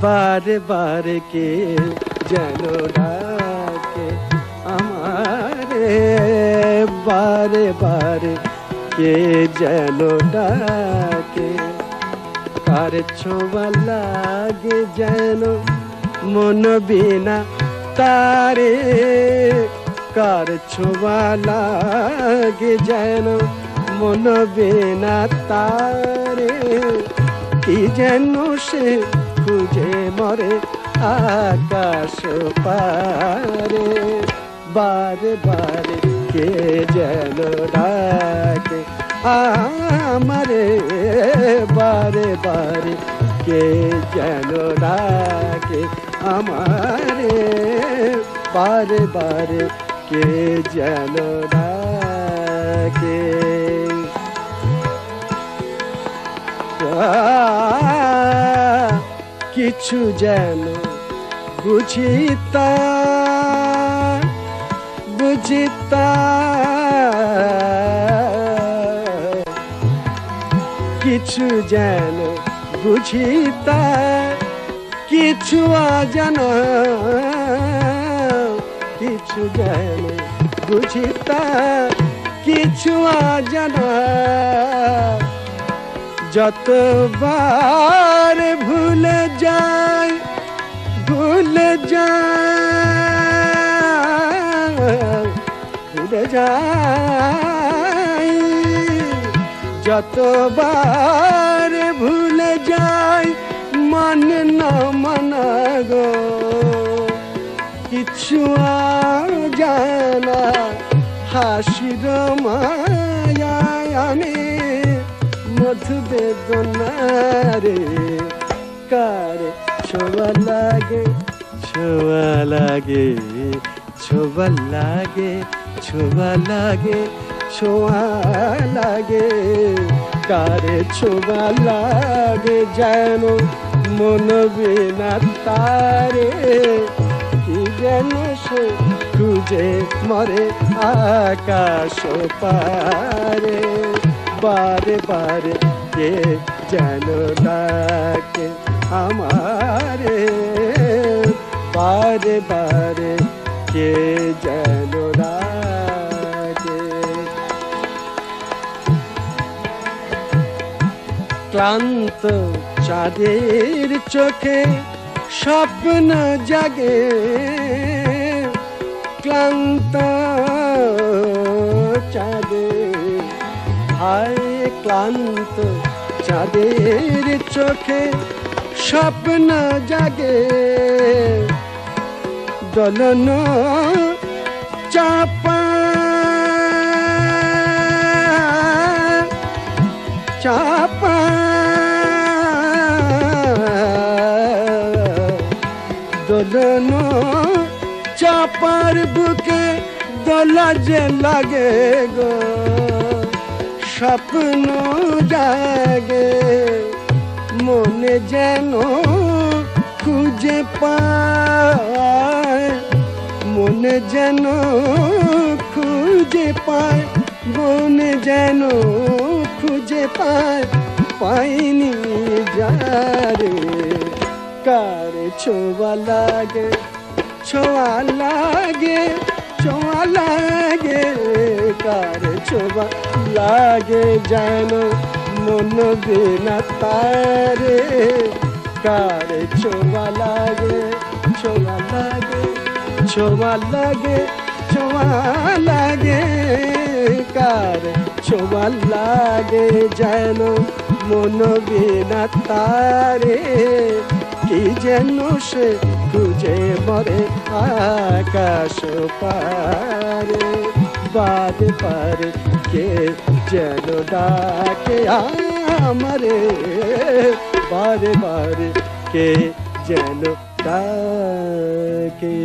বারে বারে কে যেন ডাকে আমারে, বারে বারে কে যেন ডাকে। কার ছোঁয়া লাগে যেন মন বিনা তারে, কার ছোঁয়া লাগে যেন মন বিনা তারে, কি যেন সে খুঁজে মরে আকাশ পারে, বারে বারে কে যেন ডাকে আমারে, বারে বারে কে যেন ডাকে আমারে, বারে বারে কে যেন ডাকে। কিছু যেন বুঝিতা বুঝিতা, কিছু যেন বুঝিতা, কিছু অজানা, কিছু যেন বুঝিতা, কিছু অজানা। যতবার ভুলে যাই, ভুলে যাই, ভুলে যাই, যতবার ভুলে যাই মানে না মানা গো, কিছু জানা হাসির মায়ায় আমি মধু বেদনারে, কার ছোঁয়া লাগে, ছোঁয়া লাগে, ছোঁয়া লাগে, ছোঁয়া লাগে, ছোঁয়া লাগে, কার ছোঁয়া লাগে যেন মন বিনা তারে, কি যেন সে খুঁজে মরে আকাশ পারে, বারে বারে কে যেন ডাকে আমারে, বারে বারে কে যেন ডাকে। ক্লান্ত চাঁদের চোখে স্বপ্ন জাগে, ক্লান্ত চাঁদের, হায় ক্লান্ত চাঁদের চোখে স্বপ্ন জাগে, দোলন চাপা চাপা, দোলন চাপার বুকে দোলা যে লাগে গো, স্বপ্ন জাগে মনে যেন খুঁজে পায়, মনে যেন খুঁজে পায়, মনে যেন খুঁজে পায়, পাইনি যারে, কার ছোঁয়া লাগে, ছোঁয়া লাগে, ছোঁয়া লাগে, কার ছোঁয়া লাগে যেন মন বিনা তারে, কার ছোঁয়া লাগে, ছোঁয়া লাগে, ছোঁয়া লাগে, ছোঁয়া লাগে, কার ছোঁয়া লাগে যেন মন বিনা তারে, কি যেন সে খুঁজে মরে আকাশ পারে, বারে বারে কে যেন ডাকে আমারে, বারে বারে কে যেন ডাকে।